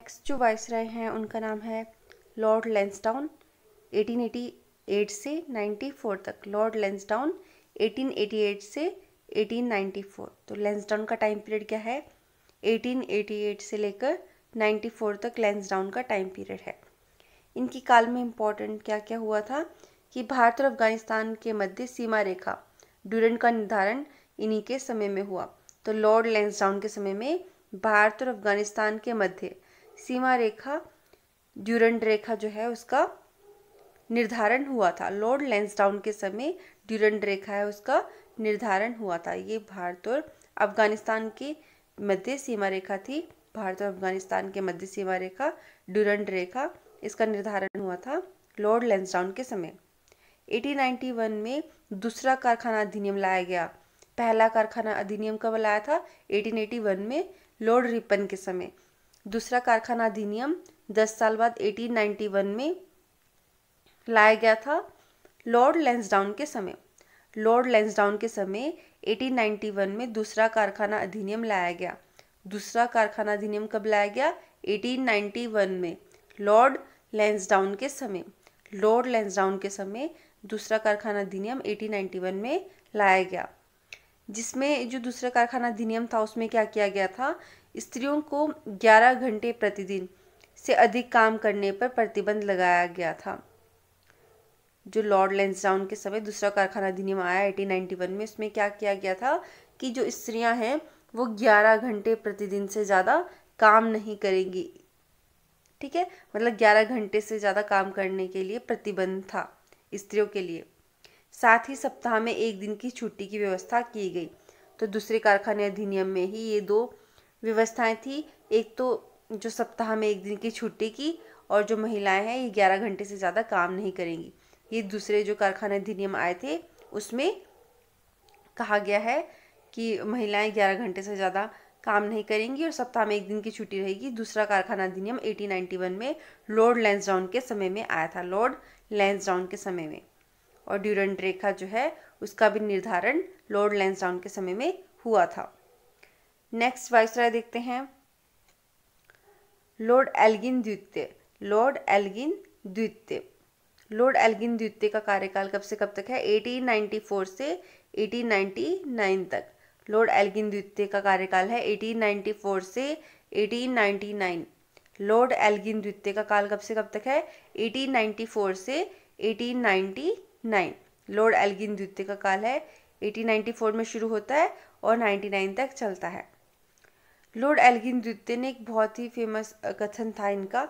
Next जो viceroy हैं उनका नाम है लॉर्ड लैंसडाउन। 1888 से 94 तक। लॉर्ड लैंसडाउन 1888 से 1894। तो लैंसडाउन का टाइम पीरियड क्या है? 1888 से लेकर 94 तक लैंसडाउन का टाइम पीरियड है। इनकी काल में इम्पोर्टेंट क्या क्या हुआ था कि भारत और अफगानिस्तान के मध्य सीमा रेखा ड्यूरेंट का निर्धारण इन्हीं के समय में हुआ। तो लॉर्ड लैंसडाउन के समय में भारत और अफगानिस्तान के मध्य सीमा रेखा ड्यूरेंट रेखा जो है उसका निर्धारण हुआ था। लॉर्ड लैंसडाउन के समय ड्यूरेंट रेखा है उसका निर्धारण हुआ था। ये भारत और अफगानिस्तान के मध्य सीमा रेखा थी। भारत और अफगानिस्तान के मध्य सीमा रेखा ड्यूरेंट रेखा, इसका निर्धारण हुआ था लॉर्ड लैंसडाउन के समय। 1891 में दूसरा कारखाना अधिनियम लाया गया। पहला कारखाना अधिनियम कब लाया था? 1881 में लॉर्ड रिपन के समय। दूसरा कारखाना अधिनियम 10 साल बाद 1891 में लाया गया था लॉर्ड लैंसडाउन के समय। लॉर्ड लैंसडाउन के समय 1891 में दूसरा कारखाना अधिनियम लाया गया। दूसरा कारखाना अधिनियम कब लाया गया? 1891 में लॉर्ड लैंसडाउन के समय। लॉर्ड लैंसडाउन के समय दूसरा कारखाना अधिनियम 1891 में लाया गया, जिसमें जो दूसरा कारखाना अधिनियम था उसमें क्या किया गया था? स्त्रियों को 11 घंटे प्रतिदिन से अधिक काम करने पर प्रतिबंध लगाया गया था। जो लॉर्ड लैंसडाउन के समय दूसरा कारखाना अधिनियम आया 1891 में, उसमें क्या किया गया था कि जो स्त्रियां हैं वो 11 घंटे प्रतिदिन से ज़्यादा काम नहीं करेंगी। ठीक है, मतलब 11 घंटे से ज़्यादा काम करने के लिए प्रतिबंध था स्त्रियों के लिए। साथ ही सप्ताह में एक दिन की छुट्टी की व्यवस्था की गई। तो दूसरे कारखाने अधिनियम में ही ये दो व्यवस्थाएं थी। एक तो जो सप्ताह में एक दिन की छुट्टी की, और जो महिलाएं हैं ये 11 घंटे से ज़्यादा काम नहीं करेंगी। ये दूसरे जो कारखाने अधिनियम आए थे उसमें कहा गया है कि महिलाएं 11 घंटे से ज़्यादा काम नहीं करेंगी और सप्ताह में एक दिन की छुट्टी रहेगी। दूसरा कारखाना अधिनियम 1891 में लॉर्ड लैंसडाउन के समय में आया था। लॉर्ड लैंसडाउन के समय में। और ड्यूरेंट रेखा जो है उसका भी निर्धारण लॉर्ड लैंसडाउन के समय में हुआ था। नेक्स्ट वाइसराय देखते हैं, लॉर्ड एल्गिन द्वितीय। लॉर्ड एल्गिन द्वितीय। लॉर्ड एल्गिन द्वितीय का कार्यकाल कब से कब तक है? 1894 से 1899 तक। लॉर्ड एल्गिन द्वितीय का कार्यकाल है 1894 से 1899। लॉर्ड एल्गिन द्वितीय का काल कब से कब तक है? 1894 से 1899। लॉर्ड एल्गिन द्वितीय का काल है 1894 में शुरू होता है और 99 तक चलता है। लॉर्ड एल्गिन द्वितीय ने एक बहुत ही फेमस कथन था इनका,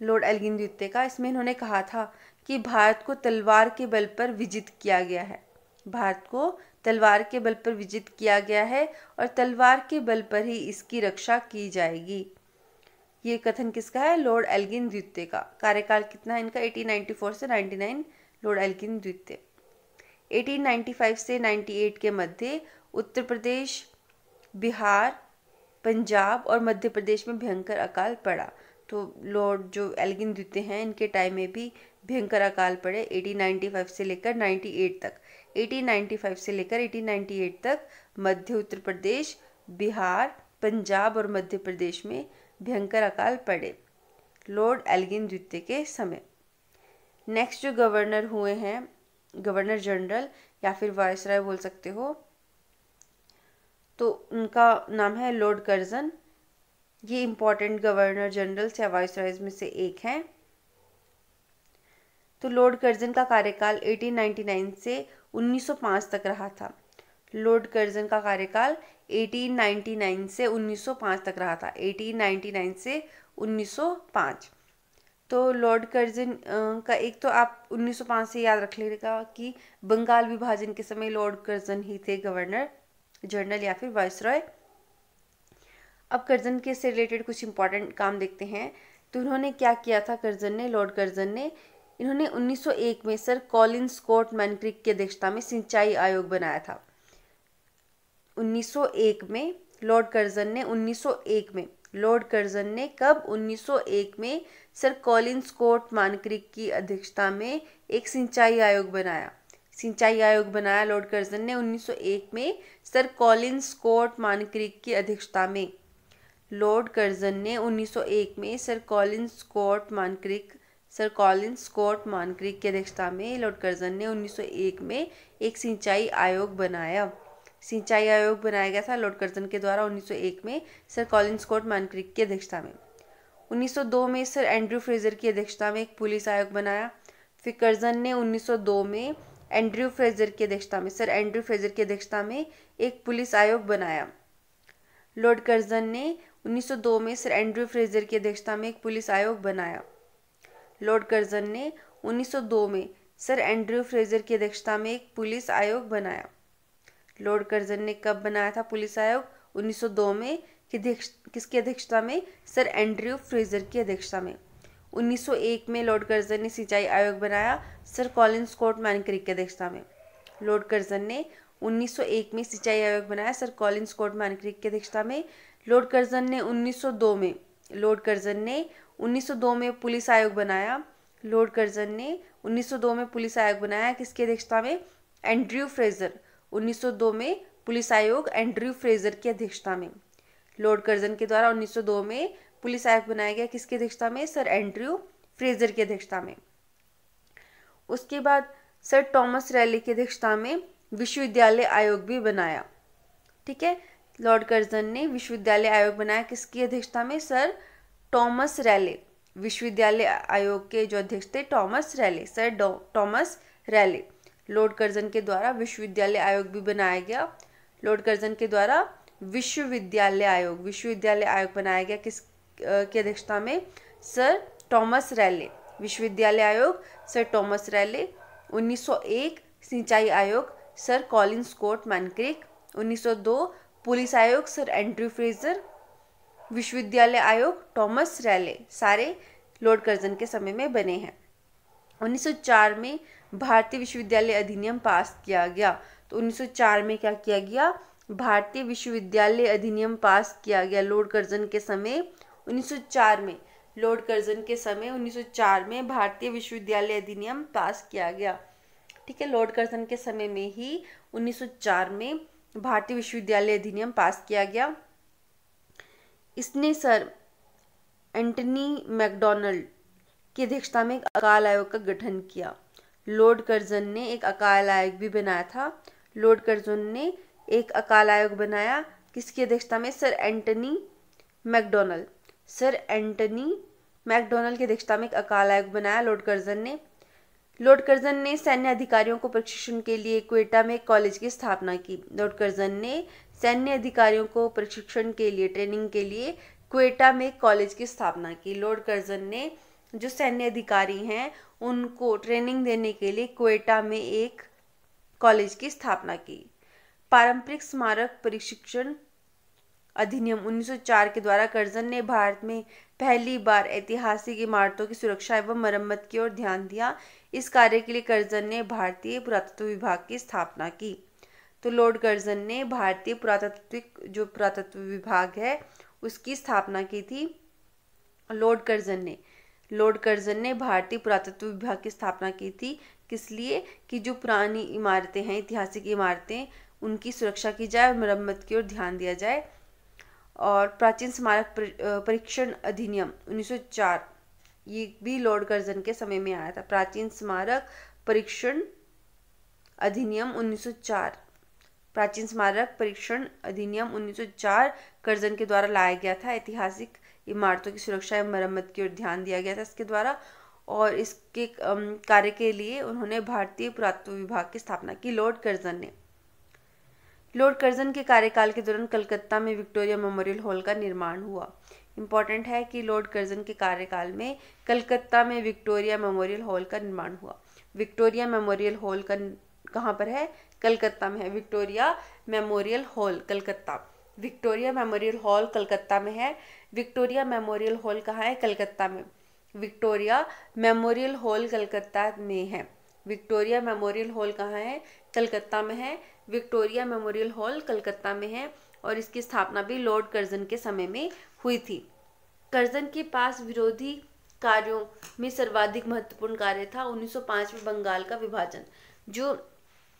लॉर्ड एल्गिन द्वितीय का। इसमें इन्होंने कहा था कि भारत को तलवार के बल पर विजित किया गया है। भारत को तलवार के बल पर विजित किया गया है और तलवार के बल पर ही इसकी रक्षा की जाएगी। ये कथन किसका है? लॉर्ड एल्गिन द्वितीय का। कार्यकाल कितना है इनका? 1894 से 99। लॉर्ड एल्गिन द्वितीय। 1895 से 98 के मध्य उत्तर प्रदेश, बिहार, पंजाब और मध्य प्रदेश में भयंकर अकाल पड़ा। तो लॉर्ड जो एल्गिन द्वितीय हैं इनके टाइम में भी भयंकर अकाल पड़े 1895 से लेकर 98 तक। 1895 से लेकर 1898 तक मध्य उत्तर प्रदेश, बिहार, पंजाब और मध्य प्रदेश में भयंकर अकाल पड़े लॉर्ड एल्गिन द्वितीय के समय। नेक्स्ट जो गवर्नर हुए हैं, गवर्नर जनरल या फिर वायसराय बोल सकते हो, तो उनका नाम है लॉर्ड कर्जन। ये इंपॉर्टेंट गवर्नर जनरल या वायसरायज में से एक हैं। तो लॉर्ड कर्जन का कार्यकाल 1899 से 1905 तक रहा था। लॉर्ड कर्जन का कार्यकाल 1899 से 1905 तक रहा था। 1899 से 1905। तो लॉर्ड कर्जन का एक तो आप 1905 से याद रख लीजिएगा कि बंगाल विभाजन के समय लॉर्ड कर्जन ही थे गवर्नर जनरल या फिर वायसरॉय। अब कर्जन के से रिलेटेड कुछ इंपॉर्टेंट काम देखते हैं। तो उन्होंने क्या किया था कर्जन ने, लॉर्ड कर्जन ने, इन्होंने 1901 में सर कॉलिन स्कॉट मैनक्रिक की अध्यक्षता में सिंचाई आयोग बनाया था। 1901 में लॉर्ड कर्जन ने 1901 में लॉर्ड कर्जन ने कब? 1901 में सर कॉलिन स्कॉट मैनक्रिक की अध्यक्षता में एक सिंचाई आयोग बनाया। सिंचाई आयोग बनाया लॉर्ड कर्जन ने 1901 में सर कॉलिन स्कॉट मैनक्रिक की अध्यक्षता में। लॉर्ड कर्जन ने 1901 में सर कॉलिन स्कॉट मानक्रिक की अध्यक्षता में लॉर्ड कर्जन ने 1901 में एक सिंचाई आयोग बनाया। सिंचाई आयोग बनाया गया था लॉर्ड कर्जन के द्वारा 1901 में सर कॉलिन स्कॉट मानक्रिक की अध्यक्षता में। 1902 में सर एंड्रयू फ्रेजर की अध्यक्षता में एक पुलिस आयोग बनाया। फिर कर्जन ने 1902 में सर एंड्रयू फ्रेजर की अध्यक्षता में एक पुलिस आयोग बनाया। लॉर्ड कर्जन ने 1902 में सर एंड्रयू फ्रेजर की अध्यक्षता में एक पुलिस आयोग बनाया। लॉर्ड कर्जन ने 1902 में सर एंड्रयू फ्रेजर की अध्यक्षता में एक पुलिस आयोग बनाया। लॉर्ड कर्जन ने कब बनाया था पुलिस आयोग? 1902 में। किसकी अध्यक्षता में? सर एंड्रयू फ्रेजर की अध्यक्षता में। 1901 में लॉर्ड कर्जन ने सिंचाई आयोग बनाया सर कॉलिन स्कॉट मानक्रिक की अध्यक्षता में। लॉर्ड कर्जन ने 1901 में सिंचाई आयोग बनाया सर कॉलिन स्कॉट मानक्रिक की अध्यक्षता में। लॉर्ड कर्जन ने 1902 में पुलिस आयोग बनाया। लॉर्ड कर्जन ने 1902 में पुलिस आयोग बनाया किसकी अध्यक्षता में? Andrew Fraser. 1902 में पुलिस आयोग एंड्रयू फ्रेजर की अध्यक्षता में। लॉर्ड कर्जन के द्वारा 1902 में पुलिस आयोग बनाया गया किसकी अध्यक्षता में? सर एंड्रयू फ्रेजर की अध्यक्षता में। उसके बाद सर टॉमस रैले की अध्यक्षता में विश्वविद्यालय आयोग भी बनाया। ठीक है, लॉर्ड कर्जन ने विश्वविद्यालय आयोग बनाया किसकी अध्यक्षता में? Sir Thomas Raleigh. विश्वविद्यालय आयोग के जो अध्यक्ष थे Thomas Raleigh, sir Thomas Raleigh. Lord Curzon के द्वारा विश्वविद्यालय आयोग भी बनाया गया। लॉर्ड कर्जन के द्वारा विश्वविद्यालय आयोग बनाया गया किस की अध्यक्षता में? Sir Thomas Raleigh. विश्वविद्यालय आयोग सर टॉमस रैले। 1901 सिंचाई आयोग सर कॉलिन स्कॉट मानक्रिक। 1902 पुलिस आयोग सर एंड्रयू फ्रेजर। विश्वविद्यालय आयोग टॉमस रैले, सारे लॉर्ड कर्जन के समय में बने हैं। 1904 में भारतीय विश्वविद्यालय अधिनियम पास किया गया। तो 1904 में क्या किया गया? भारतीय विश्वविद्यालय अधिनियम पास किया गया लॉर्ड कर्जन के समय। 1904 में भारतीय विश्वविद्यालय अधिनियम पास किया गया। ठीक है, लॉर्ड कर्जन के समय में ही 1904 में भारतीय विश्वविद्यालय अधिनियम पास किया गया। इसने सर एंटनी मैकडॉनल्ड की अध्यक्षता में एक अकाल आयोग का गठन किया। लॉर्ड कर्जन ने एक अकाल आयोग भी बनाया था। लॉर्ड कर्जन ने एक अकाल आयोग बनाया किसकी अध्यक्षता में? सर एंटनी मैकडॉनल्ड की अध्यक्षता में एक अकाल आयोग बनाया लॉर्ड कर्जन ने। लॉर्ड कर्जन ने सैन्य अधिकारियों को प्रशिक्षण के लिए क्वेटा में एक कॉलेज की स्थापना की। लॉर्ड कर्जन ने सैन्य अधिकारियों को प्रशिक्षण के लिए, ट्रेनिंग के लिए क्वेटा में एक कॉलेज की स्थापना की। लॉर्ड कर्जन ने जो सैन्य अधिकारी हैं उनको ट्रेनिंग देने के लिए क्वेटा में एक कॉलेज की स्थापना की। पारंपरिक स्मारक प्रशिक्षण अधिनियम 1904 के द्वारा कर्जन ने भारत में पहली बार ऐतिहासिक इमारतों की सुरक्षा एवं मरम्मत की ओर ध्यान दिया। इस कार्य के लिए कर्जन ने भारतीय पुरातत्व विभाग की स्थापना की। तो लॉर्ड कर्जन ने भारतीय पुरातत्व विभाग है उसकी स्थापना की थी। लॉर्ड कर्जन ने भारतीय पुरातत्व विभाग की स्थापना की थी। किस लिए? कि जो पुरानी इमारतें हैं, ऐतिहासिक इमारतें, उनकी सुरक्षा की जाए और मरम्मत की ओर ध्यान दिया जाए। और प्राचीन स्मारक परीक्षण अधिनियम 1904 ये भी लॉर्ड कर्जन के समय में आया था। प्राचीन स्मारक परीक्षण अधिनियम 1904 कर्जन के द्वारा लाया गया था। ऐतिहासिक इमारतों की सुरक्षा एवं मरम्मत की ओर ध्यान दिया गया था इसके द्वारा। और इसके कार्य के लिए उन्होंने भारतीय पुरातत्व विभाग की स्थापना की लॉर्ड कर्जन के कार्यकाल के दौरान कलकत्ता में विक्टोरिया मेमोरियल हॉल का निर्माण हुआ। इम्पॉर्टेंट है कि लॉर्ड कर्जन के कार्यकाल में कलकत्ता में विक्टोरिया मेमोरियल हॉल का निर्माण हुआ। विक्टोरिया मेमोरियल हॉल का कहाँ पर है? कलकत्ता में है। विक्टोरिया मेमोरियल हॉल कलकत्ता में है। विक्टोरिया मेमोरियल हॉल कहाँ है? कलकत्ता में। विक्टोरिया मेमोरियल हॉल कलकत्ता में है। विक्टोरिया मेमोरियल हॉल कहाँ है? कलकत्ता में है। विक्टोरिया मेमोरियल हॉल कलकत्ता में है और इसकी स्थापना भी लॉर्ड कर्जन के समय में हुई थी। कर्जन के पास विरोधी कार्यों में सर्वाधिक महत्वपूर्ण कार्य था 1905 में बंगाल का विभाजन। जो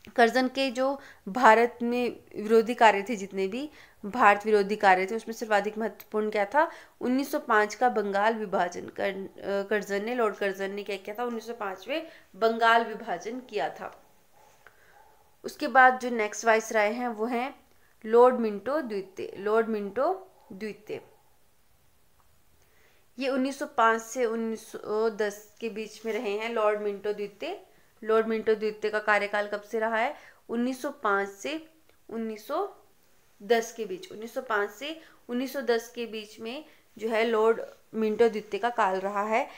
कर्जन के जो भारत में विरोधी कार्य थे, जितने भी भारत विरोधी कार्य थे, उसमें सर्वाधिक महत्वपूर्ण क्या था? 1905 का बंगाल विभाजन। कर्जन ने, लॉर्ड कर्जन ने क्या किया था? 1905 में बंगाल विभाजन किया था। उसके बाद जो नेक्स्ट वाइसराय हैं वो हैं लॉर्ड मिंटो द्वितीय। लॉर्ड मिंटो द्वितीय ये 1905 से 1910 के बीच में रहे हैं। लॉर्ड मिंटो द्वितीय, लॉर्ड मिंटो द्वितीय का कार्यकाल कब से रहा है? 1905 से 1910 के बीच। 1905 से 1910 के बीच में जो है लॉर्ड मिंटो द्वितीय का काल रहा है।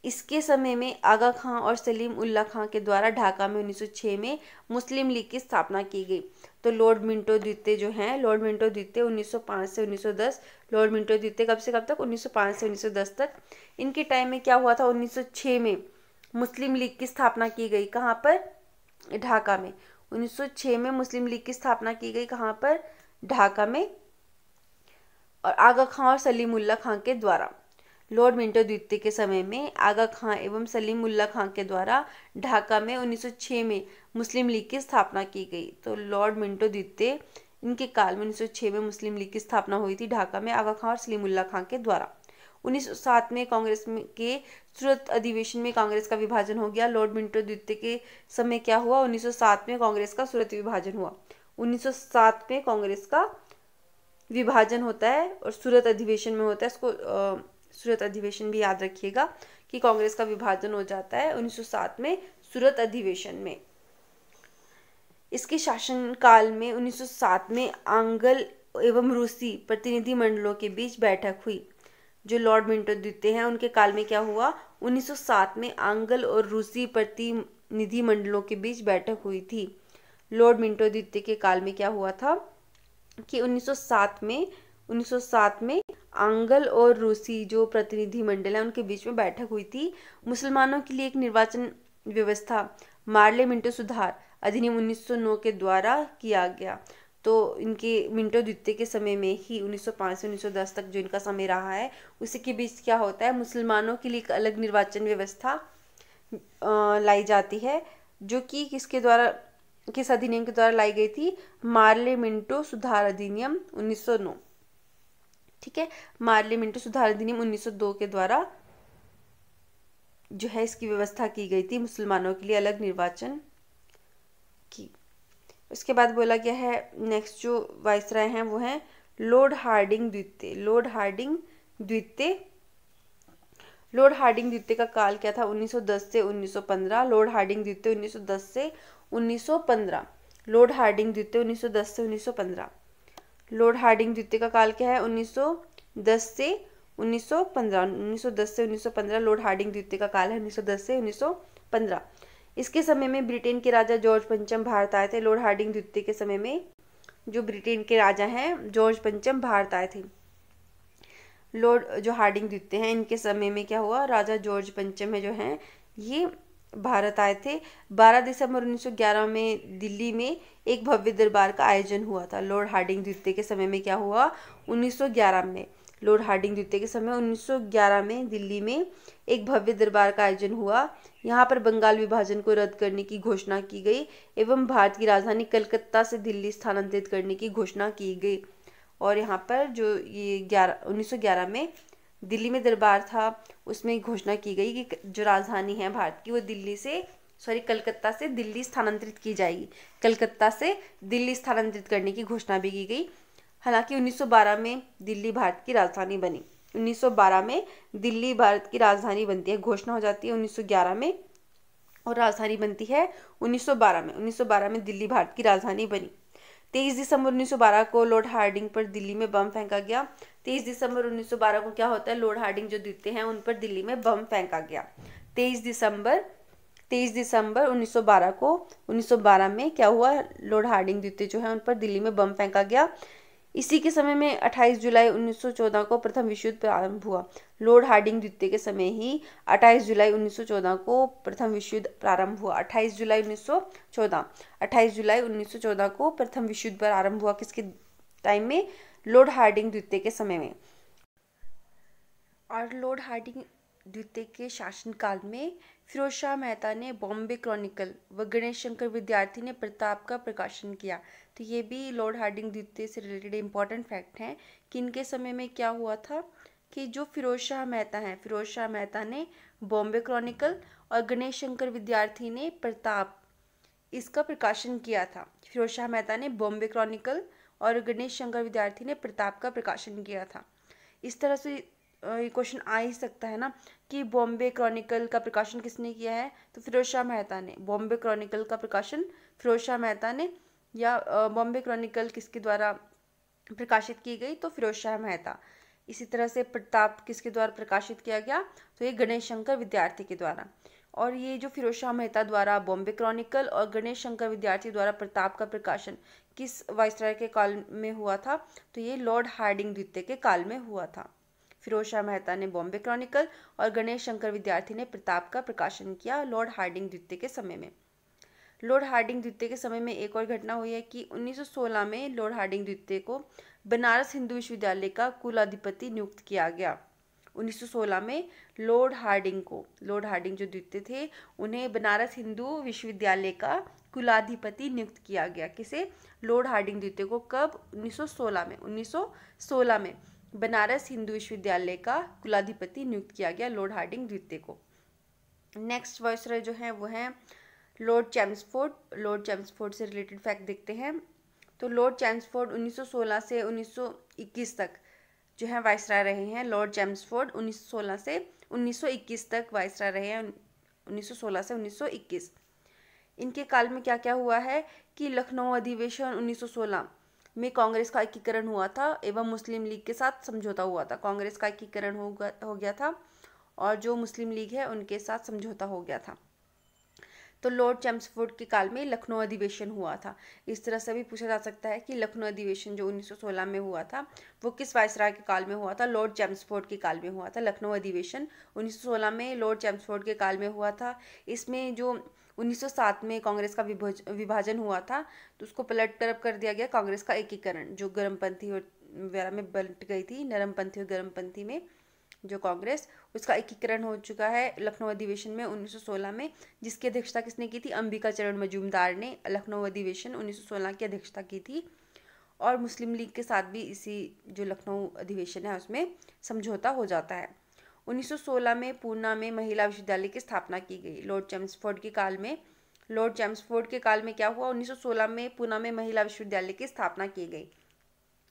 इसके समय में आगा खां और सलीम उल्लाह खां के द्वारा ढाका में 1906 में मुस्लिम लीग की स्थापना की गई। तो लॉर्ड मिंटो द्वितीय जो हैं, लॉर्ड मिंटो द्वितीय 1905 से 1910, लॉर्ड मिंटो द्वितीय कब से कब तक? 1905 से 1910 तक। इनके टाइम में क्या हुआ था? 1906 में मुस्लिम लीग की स्थापना की गई। कहाँ पर? ढाका में। 1906 में मुस्लिम लीग की स्थापना की गई। कहाँ पर? ढाका में। और आगा खां और सलीम उल्लाह खां के द्वारा। लॉर्ड मिंटो द्वितीय के समय में आगा खां एवं सलीम उल्लाह खां के द्वारा ढाका में 1906 में मुस्लिम लीग की स्थापना की गई। तो लॉर्ड मिंटो द्वितीय, इनके काल में 1906 में मुस्लिम लीग की स्थापना हुई थी ढाका में आगा खां और सलीम उल्लाह खां के द्वारा। 1907 में कांग्रेस के सूरत अधिवेशन में कांग्रेस का विभाजन हो गया। लॉर्ड मिंटो द्वितीय के समय क्या हुआ? 1907 में कांग्रेस का सूरत विभाजन हुआ। 1907 में कांग्रेस का विभाजन होता है और सूरत अधिवेशन में होता है। इसको सूरत अधिवेशन भी याद रखिएगा कि कांग्रेस का विभाजन हो जाता है 1907 में सूरत अधिवेशन में। इसके शासनकाल में 1907 में आंग्ल एवं रूसी प्रतिनिधि मंडलों के बीच बैठक हुई। जो लॉर्ड मिंटो द्वितीय हैं उनके काल में क्या हुआ? 1907 में आंग्ल और रूसी प्रतिनिधि मंडलों के बीच बैठक हुई थी। लॉर्ड मिंटो द्वितीय के काल में क्या हुआ था कि 1907 में आंग्ल और रूसी जो प्रतिनिधि मंडल है उनके बीच में बैठक हुई थी। मुसलमानों के लिए एक निर्वाचन व्यवस्था मार्ले मिंटो सुधार अधिनियम 1909 के द्वारा किया गया। तो इनके मिंटो द्वितीय के समय में ही 1905 से 1910 तक जो इनका समय रहा है उसी के बीच क्या होता है? मुसलमानों के लिए एक अलग निर्वाचन व्यवस्था लाई जाती है, जो कि किसके द्वारा, किस अधिनियम के द्वारा लाई गई थी? मार्ले मिंटो सुधार अधिनियम 1909। ठीक है, मार्ले मिंटो सुधार अधिनियम 1902 के द्वारा जो है इसकी व्यवस्था की गई थी मुसलमानों के लिए अलग निर्वाचन की। उसके बाद बोला गया है नेक्स्ट जो वाइसराय हैं वो हैं लॉर्ड हार्डिंग द्वितीय। लॉर्ड हार्डिंग द्वितीय, लॉर्ड हार्डिंग द्वितीय का काल क्या था? 1910 से 1915। लॉर्ड हार्डिंग द्वितीय 1910 से 1915। लॉर्ड हार्डिंग द्वितीय 1910 से 1915। लॉर्ड हार्डिंग द्वितीय का काल क्या है? 1910 से 1915। 1910 से 1915 लॉर्ड हार्डिंग द्वितीय का काल है, 1910 से 1915। इसके समय में ब्रिटेन के राजा जॉर्ज पंचम भारत आए थे। लॉर्ड हार्डिंग द्वितीय के समय में जो ब्रिटेन के राजा हैं जॉर्ज पंचम भारत आए थे। लॉर्ड जो हार्डिंग द्वितीय हैं इनके समय में क्या हुआ? राजा जॉर्ज पंचम है जो हैं ये भारत आए थे। 12 दिसंबर 1911 में दिल्ली में एक भव्य दरबार का आयोजन हुआ था। लॉर्ड हार्डिंग द्वितीय के समय में क्या हुआ? 1911 में, लॉर्ड हार्डिंग द्वितीय के समय 1911 में दिल्ली में एक भव्य दरबार का आयोजन हुआ। यहाँ पर बंगाल विभाजन को रद्द करने की घोषणा की गई एवं भारत की राजधानी कलकत्ता से दिल्ली स्थानांतरित करने की घोषणा की गई। और यहाँ पर जो ये 1911 में दिल्ली में दरबार था उसमें घोषणा की गई कि जो राजधानी है भारत की वो कलकत्ता से दिल्ली स्थानांतरित की जाएगी। कलकत्ता से दिल्ली स्थानांतरित करने की घोषणा भी की गई। हालांकि 1912 में दिल्ली भारत की राजधानी बनी। 1912 में दिल्ली भारत की राजधानी बनती है, घोषणा हो जाती है 1911 में और राजधानी बनती है 1912 में। 1912 में दिल्ली भारत की राजधानी बनी। 23 दिसंबर 1912 को लॉर्ड हार्डिंग पर दिल्ली में बम फेंका गया। 23 दिसंबर 1912 को क्या होता है? लॉर्ड हार्डिंग जो द्वितीय हैं उन पर दिल्ली में बम फेंका गया। 23 दिसंबर 1912 को 1912 में क्या हुआ? लॉर्ड हार्डिंग द्वितीय जो है उन पर दिल्ली में बम फेंका गया। इसी के समय में 28 जुलाई 1914 को प्रथम विश्व युद्ध प्रारंभ हुआ। लॉर्ड हार्डिंग द्वितीय के समय ही 28 जुलाई 1914 को प्रथम विश्व युद्ध प्रारंभ हुआ। 28 जुलाई 1914 को प्रथम विश्व युद्ध प्रारंभ हुआ। किसके टाइम में? लॉर्ड हार्डिंग द्वितीय के समय में। और लॉर्ड हार्डिंग द्वितीय के शासनकाल में फिरोज शाह मेहता ने बॉम्बे क्रॉनिकल व गणेश शंकर विद्यार्थी ने प्रताप का प्रकाशन किया। तो ये भी लॉर्ड हार्डिंग द्वितीय से रिलेटेड इम्पॉर्टेंट फैक्ट हैं कि इनके समय में क्या हुआ था कि जो फिरोज शाह मेहता हैं, फिरोज शाह मेहता ने बॉम्बे क्रॉनिकल और गणेश शंकर विद्यार्थी ने प्रताप इसका प्रकाशन किया था। फिरोज शाह मेहता ने बॉम्बे क्रॉनिकल और गणेश शंकर विद्यार्थी ने प्रताप का प्रकाशन किया था। इस तरह से ये क्वेश्चन आ ही सकता है ना कि बॉम्बे क्रॉनिकल का प्रकाशन किसने किया है, तो फिरोज शाह मेहता ने। बॉम्बे क्रॉनिकल का प्रकाशन फिरोज शाह मेहता ने, या बॉम्बे क्रॉनिकल किसके द्वारा प्रकाशित की गई, तो फिरोज शाह मेहता। इसी तरह से प्रताप किसके द्वारा प्रकाशित किया गया, तो ये गणेश शंकर विद्यार्थी के द्वारा। और ये जो फिरोज शाह मेहता द्वारा बॉम्बे क्रॉनिकल और गणेश शंकर विद्यार्थी द्वारा प्रताप का प्रकाशन किस वाइसराय के काल में हुआ था, तो ये लॉर्ड हार्डिंग द्वितीय के काल में हुआ था। फिरोज शाह मेहता ने बॉम्बे क्रॉनिकल और गणेश शंकर विद्यार्थी ने प्रताप का प्रकाशन किया लॉर्ड हार्डिंग द्वितीय के समय में। लॉर्ड हार्डिंग द्वितीय के समय में एक और घटना हुई है कि 1916 में लॉर्ड हार्डिंग द्वितीय को बनारस हिंदू विश्वविद्यालय का कुलाधिपति नियुक्त किया गया। 1916 में लॉर्ड हार्डिंग जो द्वितीय थे, उन्हें बनारस हिंदू विश्वविद्यालय का कुलाधिपति नियुक्त किया गया। किसे? लॉर्ड हार्डिंग द्वितीय को। कब? 1916 में। 1916 में बनारस हिंदू विश्वविद्यालय का कुलाधिपति नियुक्त किया गया लॉर्ड हार्डिंग द्वितीय को। नेक्स्ट वाइसरॉय जो है वो है लॉर्ड चैम्सफोर्ड। लॉर्ड चैम्सफोर्ड से रिलेटेड फैक्ट देखते हैं। तो लॉर्ड चैम्सफोर्ड 1916 से 1921 तक जो है वाइसराय रहे हैं। लॉर्ड चैम्सफोर्ड 1916 से 1921 तक वाइसराय रहे हैं। 1916 से 1921। इनके काल में क्या क्या हुआ है कि लखनऊ अधिवेशन 1916 में कांग्रेस का एकीकरण हुआ था एवं मुस्लिम लीग के साथ समझौता हुआ था। कांग्रेस का एकीकरण हो गया था और जो मुस्लिम लीग है उनके साथ समझौता हो गया था। तो लॉर्ड चैम्सफोर्ड के काल में लखनऊ अधिवेशन हुआ था। इस तरह से भी पूछा जा सकता है कि लखनऊ अधिवेशन जो 1916 में हुआ था वो किस वाइसराय के काल में हुआ था, लॉर्ड चैम्सफोर्ड के काल में हुआ था। लखनऊ अधिवेशन 1916 में लॉर्ड चैम्सफोर्ड के काल में हुआ था। इसमें जो 1907 में कांग्रेस का विभाजन हुआ था तो उसको पलट कर दिया गया कांग्रेस का एकीकरण, जो गर्मपंथी और वगैरह में बंट गई थी, नरमपंथी और गर्मपंथी में जो कांग्रेस, उसका एकीकरण हो चुका है लखनऊ अधिवेशन में 1916 में, जिसकी अध्यक्षता किसने की थी? अंबिका चरण मजूमदार ने लखनऊ अधिवेशन 1916 की अध्यक्षता की थी। और मुस्लिम लीग के साथ भी इसी जो लखनऊ अधिवेशन है उसमें समझौता हो जाता है। 1916 में पूना में महिला विश्वविद्यालय की स्थापना की गई लॉर्ड चैम्सफोर्ड के काल में। लॉर्ड चैम्सफोर्ड के काल में क्या हुआ? 1916 में पूना में महिला विश्वविद्यालय की स्थापना की गई।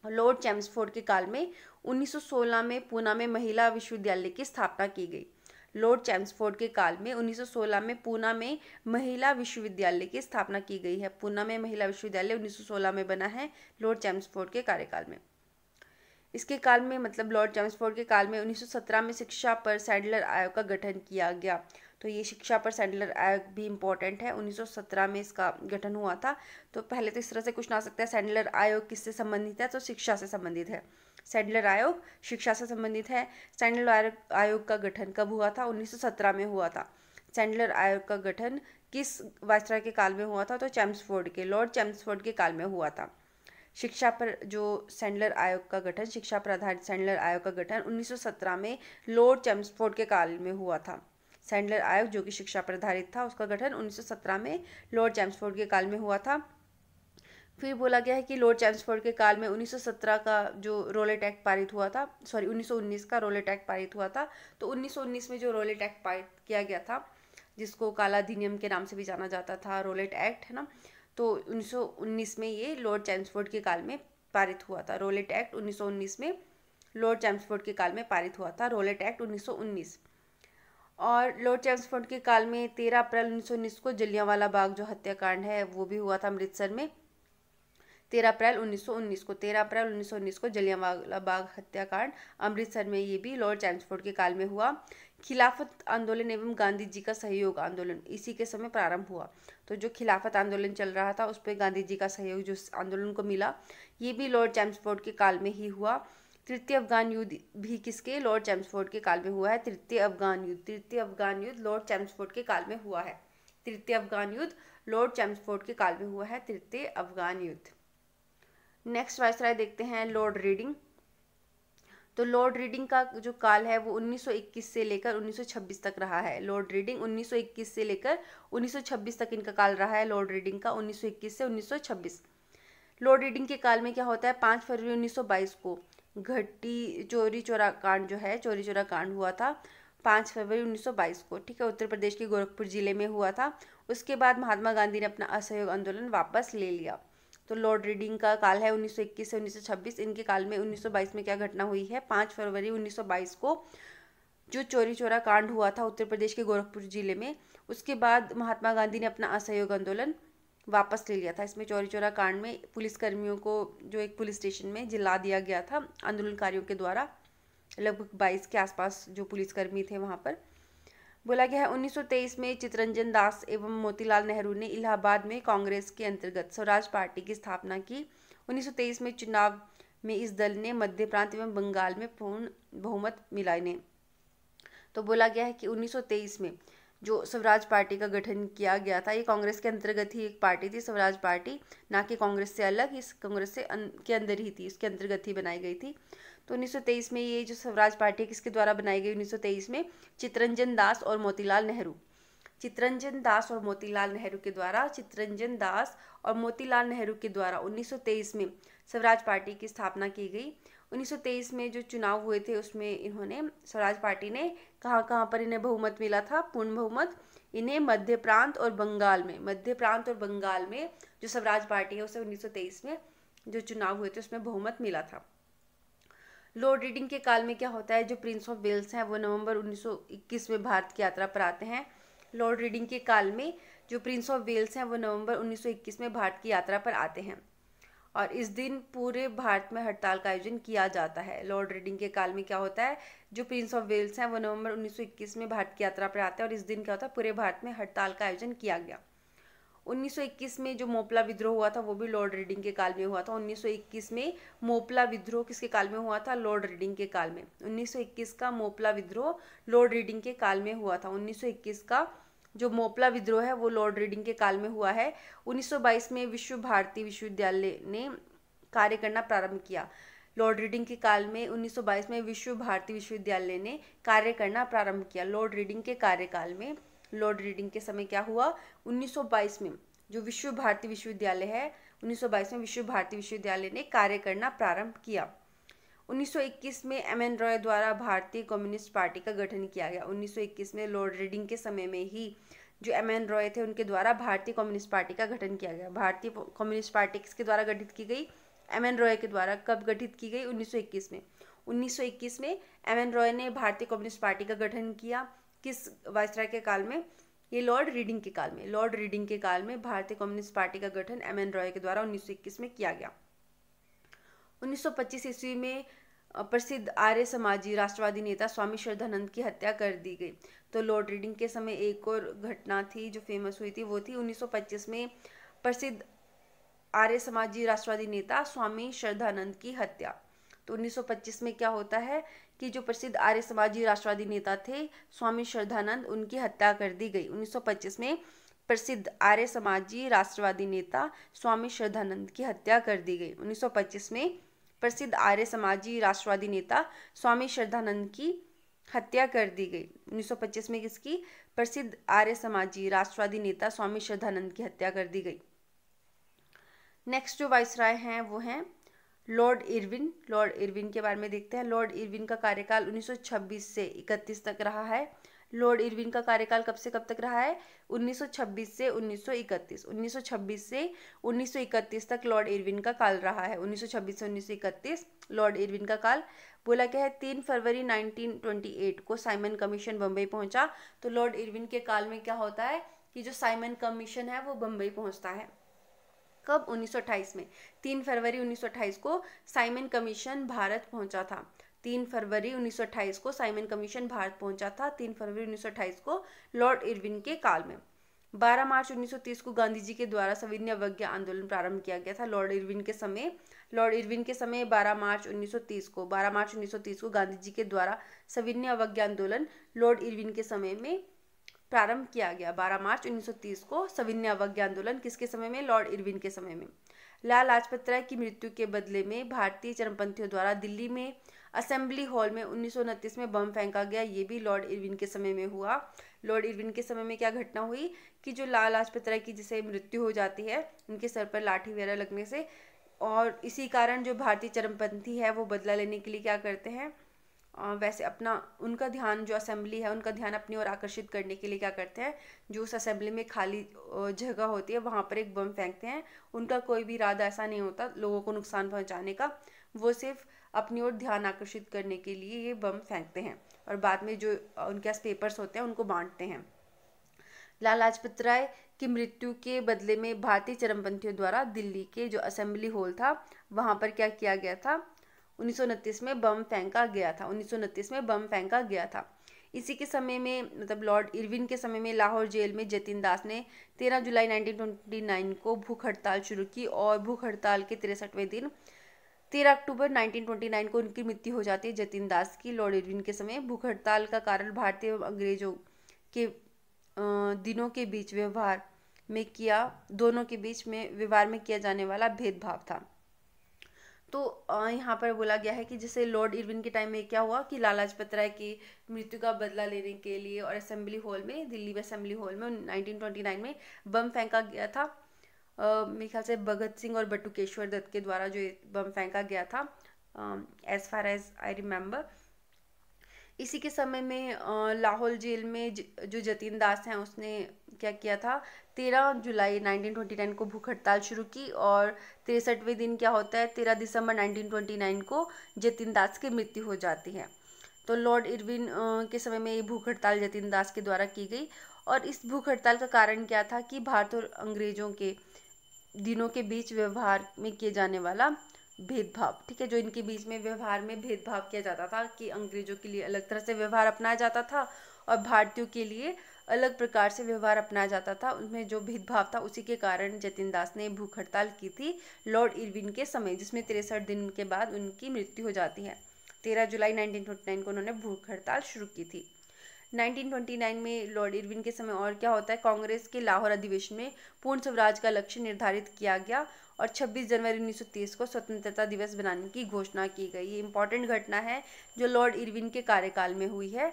लॉर्ड चैम्सफोर्ड के काल में 1916 में पूना में महिला विश्वविद्यालय की स्थापना की गई। लॉर्ड चैम्सफोर्ड के काल में 1916 में पूना में महिला विश्वविद्यालय की स्थापना की गई है। पूना में महिला विश्वविद्यालय 1916 में बना है लॉर्ड चैम्सफोर्ड के कार्यकाल में। इसके काल में मतलब लॉर्ड चैम्सफोर्ड के काल में 1917 में शिक्षा पर सैडलर आयोग का गठन किया गया। तो ये शिक्षा पर सैडलर आयोग भी इम्पोर्टेंट है। 1917 में इसका गठन हुआ था। तो पहले तो इस तरह से क्वेश्चन आ सकता है, सैडलर आयोग किससे संबंधित है? तो शिक्षा से संबंधित है। सैडलर आयोग शिक्षा से संबंधित है। सैडलर आयोग का गठन कब हुआ था? 1917 में हुआ था। सैडलर आयोग का गठन किस वाइसराय के काल में हुआ था? तो चैम्सफोर्ड के, लॉर्ड चैम्सफोर्ड के काल में हुआ था। शिक्षा पर जो सैडलर आयोग का गठन, शिक्षा पर आधारित सैडलर आयोग का गठन 1917 में लॉर्ड चैम्सफोर्ड के काल में हुआ था। सैडलर आयोग जो कि शिक्षा पर आधारित था, उसका गठन 1917 में लॉर्ड चैम्सफोर्ड के काल में हुआ था। फिर बोला गया है कि लॉर्ड चैम्सफोर्ड के काल में 1917 का जो रोलेट एक्ट पारित हुआ था, 1919 का रोलेट एक्ट पारित हुआ था। तो 1919 में जो रोलेट एक्ट पारित किया गया था, जिसको काला अधिनियम के नाम से भी जाना जाता था, रोलेट एक्ट है ना, तो 1919 में ये लॉर्ड चैम्सफोर्ड के काल में पारित हुआ था। रोलेट एक्ट 1919 में लॉर्ड चैम्सफोर्ड के काल में पारित हुआ था, रोलेट एक्ट 1919। और लॉर्ड चैम्सफोर्ड के काल में 13 अप्रैल 1919 को जलियांवाला बाग जो हत्याकांड है वो भी हुआ था अमृतसर में। 13 अप्रैल 1919 को जलियांवाला बाग हत्याकांड अमृतसर में, ये भी लॉर्ड चैम्सफोर्ड के काल में हुआ। खिलाफत आंदोलन एवं गांधी जी का सहयोग आंदोलन इसी के समय प्रारंभ हुआ। तो जो खिलाफत आंदोलन चल रहा था उस पर गांधी जी का सहयोग जो आंदोलन को मिला, ये भी लॉर्ड चैम्सफोर्ड के काल में ही हुआ। तृतीय अफगान युद्ध भी किसके? लॉर्ड चैम्सफोर्ड के काल में हुआ है। तृतीय अफगान युद्ध लॉर्ड चैम्सफोर्ड के काल में हुआ है। तृतीय अफगान युद्ध लॉर्ड चैम्सफोर्ड के काल में हुआ है, तृतीय अफगान युद्ध। नेक्स्ट वाइसराय देखते हैं लॉर्ड रीडिंग। तो लॉर्ड रीडिंग का जो काल है वो 1921 से लेकर 1926 तक रहा है। लॉर्ड रीडिंग 1921 से लेकर 1926 तक इनका काल रहा है। लॉर्ड रीडिंग का 1921 से 1926। लॉर्ड रीडिंग के काल में क्या होता है, 5 फरवरी 1922 को घटी चोरी चोरा कांड जो है, चोरी चोरा कांड हुआ था 5 फरवरी 1922 को, ठीक है, उत्तर प्रदेश के गोरखपुर जिले में हुआ था। उसके बाद महात्मा गांधी ने अपना असहयोग आंदोलन वापस ले लिया। तो लॉर्ड रीडिंग का काल है 1921 से 1926। इनके काल में 1922 में क्या घटना हुई है, 5 फरवरी 1922 को जो चोरी चोरा कांड हुआ था उत्तर प्रदेश के गोरखपुर जिले में, उसके बाद महात्मा गांधी ने अपना असहयोग आंदोलन वापस ले लिया था। इसमें चोरी चोरा कांड में पुलिसकर्मियों को जो एक पुलिस स्टेशन में जला दिया गया था आंदोलनकारियों के द्वारा, लगभग 22 के आसपास जो पुलिसकर्मी थे वहाँ पर। बोला गया है 1923 में चित्तरंजन दास एवं मोतीलाल नेहरू ने इलाहाबाद में कांग्रेस के अंतर्गत स्वराज पार्टी की स्थापना की। 1923 में चुनाव में इस दल ने मध्य प्रांत एवं बंगाल में पूर्ण बहुमत मिला इन्हें। तो बोला गया है कि 1923 में जो स्वराज पार्टी का गठन किया गया था, ये कांग्रेस के अंतर्गत ही एक पार्टी थी स्वराज पार्टी, ना कि कांग्रेस से अलग, इस कांग्रेस से के अंदर ही थी, इसके अंतर्गत ही बनाई गई थी। तो 1923 में ये जो स्वराज पार्टी किसके द्वारा बनाई गई 1923 में, चित्तरंजन दास और मोतीलाल नेहरू, चित्तरंजन दास और मोतीलाल नेहरू के द्वारा, चित्तरंजन दास और मोतीलाल नेहरू के द्वारा 1923 में स्वराज पार्टी की स्थापना की गई। 1923 में जो चुनाव हुए थे उसमें इन्होंने, स्वराज पार्टी ने कहाँ कहाँ पर इन्हें बहुमत मिला था, पूर्ण बहुमत, इन्हें मध्य प्रांत और बंगाल में, मध्य प्रांत और बंगाल में जो स्वराज पार्टी है उसे 1923 में जो चुनाव हुए थे उसमें बहुमत मिला था। लॉर्ड रीडिंग के काल में क्या होता है, जो प्रिंस ऑफ वेल्स हैं वो नवंबर 1921 में भारत की यात्रा पर आते हैं। लॉर्ड रीडिंग के काल में जो प्रिंस ऑफ वेल्स हैं वो नवंबर 1921 में भारत की यात्रा पर आते हैं और इस दिन पूरे भारत में हड़ताल का आयोजन किया जाता है। लॉर्ड रीडिंग के काल में क्या होता है, जो प्रिंस ऑफ वेल्स हैं वो नवंबर 1921 में भारत की यात्रा पर आते हैं और इस दिन क्या होता है, पूरे भारत में हड़ताल का आयोजन किया गया। 1921 में जो मोपला विद्रोह हुआ था वो भी लॉर्ड रीडिंग के काल में हुआ था। 1921 में मोपला विद्रोह किसके काल में हुआ था, लॉर्ड रीडिंग के काल में। 1921 का मोपला विद्रोह लॉर्ड रीडिंग के काल में हुआ था। 1921 का जो मोपला विद्रोह है वो लॉर्ड रीडिंग के काल में हुआ है। 1922 में विश्व भारती विश्वविद्यालय ने कार्य करना प्रारंभ किया। लॉर्ड रीडिंग के काल में 1922 में विश्व भारती विश्वविद्यालय ने कार्य करना प्रारंभ किया। लॉर्ड रीडिंग के कार्यकाल में, लॉर्ड रीडिंग के समय क्या हुआ, 1922 में जो विश्व भारती विश्वविद्यालय है, 1922 में विश्व भारती विश्वविद्यालय ने कार्य करना प्रारंभ किया। 1921 में एम.एन. रॉय द्वारा भारतीय कम्युनिस्ट पार्टी का गठन किया गया। 1921 में लॉर्ड रीडिंग के समय में ही जो एम.एन. रॉय थे उनके द्वारा भारतीय कम्युनिस्ट पार्टी का गठन किया गया। भारतीय कम्युनिस्ट पार्टी किसके द्वारा गठित की गई, एम.एन. रॉय के द्वारा। कब गठित की गई, 1921 में। 1921 में एम.एन. रॉय ने भारतीय कम्युनिस्ट पार्टी का गठन किया। किस वायसराय के काल में, ये लॉर्ड रीडिंग के काल में। लॉर्ड रीडिंग के काल में भारतीय कम्युनिस्ट पार्टी का गठन एम.एन. रॉय के द्वारा 1921 में किया गया। 1925 ईस्वी में प्रसिद्ध आर्य समाजी राष्ट्रवादी नेता स्वामी श्रद्धानंद की हत्या कर दी गई। तो लॉर्ड रीडिंग के समय एक और घटना थी जो फेमस हुई थी, वो थी 1925 में प्रसिद्ध आर्य समाजी राष्ट्रवादी नेता स्वामी श्रद्धानंद की हत्या। तो 1925 में क्या होता है कि जो प्रसिद्ध आर्य समाजी राष्ट्रवादी नेता थे स्वामी श्रद्धानंद, उनकी हत्या कर दी गई। 1925 में प्रसिद्ध आर्य समाजी राष्ट्रवादी नेता स्वामी श्रद्धानंद की हत्या कर दी गई। 1925 में प्रसिद्ध आर्य समाजी राष्ट्रवादी नेता स्वामी श्रद्धानंद की हत्या कर दी गई। 1925 में किसकी, प्रसिद्ध आर्य समाजी राष्ट्रवादी नेता स्वामी श्रद्धानंद की हत्या कर दी गई। नेक्स्ट जो वाइसराय हैं वो हैं लॉर्ड इरविन। लॉर्ड इरविन के बारे में देखते हैं। लॉर्ड इरविन का कार्यकाल 1926 से 31 तक रहा है। लॉर्ड इरविन का कार्यकाल कब से कब तक रहा है, 1926 से 1931। 1926 से 1931 तक लॉर्ड इरविन का काल रहा है। 1926 से 1931 लॉर्ड इरविन का काल। बोला क्या है, 3 फरवरी 1928 को साइमन कमीशन बम्बई पहुंचा। तो लॉर्ड इरविन के काल में क्या होता है कि जो साइमन कमीशन है वो बम्बई पहुंचता है। कब, 1928 में। 3 फरवरी 1928 को साइमन कमीशन भारत पहुंचा था। 3 फरवरी 1928 को साइमन कमीशन भारत पहुंचा था। 3 फरवरी 1928 को लॉर्ड इरविन के काल में। 12 मार्च 1930 को गांधी जी के द्वारा सविनय अवज्ञा आंदोलन प्रारंभ किया गया था। लॉर्ड इरविन के समय 12 मार्च 1930 को, 12 मार्च 1930 को गांधी जी के द्वारा सविनय अवज्ञा आंदोलन लॉर्ड इरविन के समय में प्रारंभ किया गया। 12 मार्च 1930 को सविनय अवज्ञा आंदोलन किसके समय में, लॉर्ड इरविन के समय में। लाला लाजपत राय की मृत्यु के बदले में भारतीय चरमपंथियों द्वारा दिल्ली में असेंबली हॉल में 1929 में बम फेंका गया, ये भी लॉर्ड इरविन के समय में हुआ। लॉर्ड इरविन के समय में क्या घटना हुई कि जो लाला लाजपत राय की जिसे मृत्यु हो जाती है उनके सर पर लाठी वगैरह लगने से, और इसी कारण जो भारतीय चरमपंथी है वो बदला लेने के लिए क्या करते हैं, वैसे अपना उनका ध्यान, जो असेंबली है उनका ध्यान अपनी ओर आकर्षित करने के लिए क्या करते हैं, जो उस असेंबली में खाली जगह होती है वहाँ पर एक बम फेंकते हैं। उनका कोई भी इरादा ऐसा नहीं होता लोगों को नुकसान पहुँचाने का, वो सिर्फ अपनी ओर ध्यान आकर्षित करने के लिए ये बम फेंकते हैं और बाद में जो उनके पास पेपर्स होते हैं उनको बांटते हैं। लाला लाजपत राय की मृत्यु के बदले में भारतीय चरमपंथियों द्वारा दिल्ली के जो असेंबली हॉल था वहाँ पर क्या किया गया था, 1929 में बम फेंका गया था। 1929 में बम फेंका गया था। इसी के समय में, मतलब लॉर्ड इरविन के समय में, लाहौर जेल में जतिन दास ने 13 जुलाई 1929 को भूख हड़ताल शुरू की और भूख हड़ताल के 63वें दिन 13 अक्टूबर 1929 को उनकी मृत्यु हो जाती है जतिन दास की। लॉर्ड इरविन के समय भूख हड़ताल का कारण भारतीय एवं अंग्रेजों के दिनों के बीच व्यवहार में दोनों के बीच में व्यवहार में किया जाने वाला भेदभाव था। तो यहाँ पर बोला गया है कि जैसे लॉर्ड इरविन के टाइम में क्या हुआ कि लाला लाजपत राय की मृत्यु का बदला लेने के लिए और असेंबली हॉल में, दिल्ली में असेंबली हॉल में 1929 में बम फेंका गया था। मेरे ख्याल से भगत सिंह और बटुकेश्वर दत्त के द्वारा जो बम फेंका गया था, as far as I remember. इसी के समय में लाहौर जेल में जो जतिन दास हैं उसने क्या किया था, 13 जुलाई 1929 को भूख हड़ताल शुरू की और 63वें दिन क्या होता है, 13 दिसंबर 1929 को जतिन दास की मृत्यु हो जाती है। तो लॉर्ड इरविन के समय में ये भूख हड़ताल जतिन दास के द्वारा की गई और इस भूख हड़ताल का कारण क्या था कि भारत और अंग्रेजों के दिनों के बीच व्यवहार में किए जाने वाला भेदभाव, ठीक है, जो इनके बीच में व्यवहार में भेदभाव किया जाता था कि अंग्रेजों के लिए अलग तरह से व्यवहार अपनाया जाता था और भारतीयों के लिए अलग प्रकार से व्यवहार अपनाया जाता था, उनमें जो भेदभाव था उसी के कारण जतिन दास ने भूख हड़ताल की थी लॉर्ड इरविन के समय, जिसमें 63 दिन के बाद उनकी मृत्यु हो जाती है। 13 जुलाई 1929 को उन्होंने भूख हड़ताल शुरू की थी। 1929 में लॉर्ड इरविन के समय और क्या होता है, कांग्रेस के लाहौर अधिवेशन में पूर्ण स्वराज का लक्ष्य निर्धारित किया गया और 26 जनवरी 1930 को स्वतंत्रता दिवस बनाने की घोषणा की गई। ये इंपॉर्टेंट घटना है जो लॉर्ड इरविन के कार्यकाल में हुई है।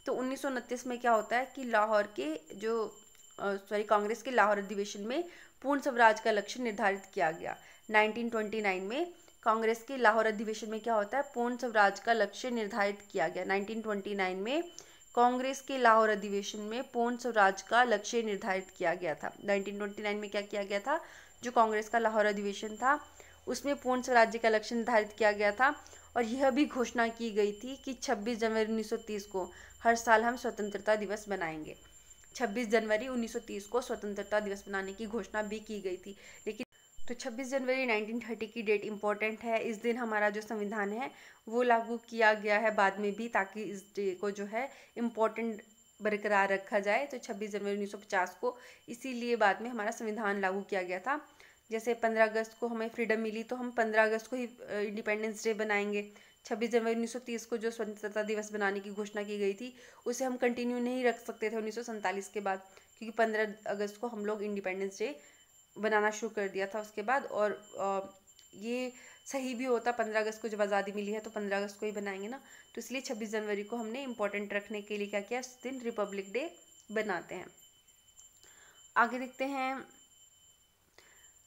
तो 1929 में क्या होता है कि लाहौर के जो कांग्रेस के लाहौर अधिवेशन में पूर्ण स्वराज का लक्ष्य निर्धारित किया गया। 1929 में कांग्रेस के लाहौर अधिवेशन में क्या होता है, पूर्ण स्वराज का लक्ष्य निर्धारित किया गया। 1929 में कांग्रेस के लाहौर अधिवेशन में पूर्ण स्वराज का लक्ष्य निर्धारित किया गया था। 1929 में क्या किया गया था, जो कांग्रेस का लाहौर अधिवेशन था उसमें पूर्ण स्वराज्य का लक्ष्य निर्धारित किया गया था और यह भी घोषणा की गई थी कि 26 जनवरी 1930 को हर साल हम स्वतंत्रता दिवस बनाएंगे। 26 जनवरी 1930 को स्वतंत्रता दिवस बनाने की घोषणा भी की गई थी। लेकिन तो 26 जनवरी 1930 की डेट इम्पॉर्टेंट है। इस दिन हमारा जो संविधान है वो लागू किया गया है बाद में भी, ताकि इस डे को जो है इम्पॉर्टेंट बरकरार रखा जाए। तो 26 जनवरी 1950 को इसीलिए बाद में हमारा संविधान लागू किया गया था। जैसे 15 अगस्त को हमें फ्रीडम मिली तो हम 15 अगस्त को ही इंडिपेंडेंस डे बनाएंगे। 26 जनवरी 1930 को जो स्वतंत्रता दिवस बनाने की घोषणा की गई थी उसे हम कंटिन्यू नहीं रख सकते थे 1947 के बाद, क्योंकि 15 अगस्त को हम लोग इंडिपेंडेंस डे बनाना शुरू कर दिया था उसके बाद। और ये सही भी होता, 15 अगस्त को जब आज़ादी मिली है तो 15 अगस्त को ही बनाएंगे ना, तो इसलिए 26 जनवरी को हमने इम्पोर्टेंट रखने के लिए क्या किया, इस दिन रिपब्लिक डे बनाते हैं। आगे देखते हैं।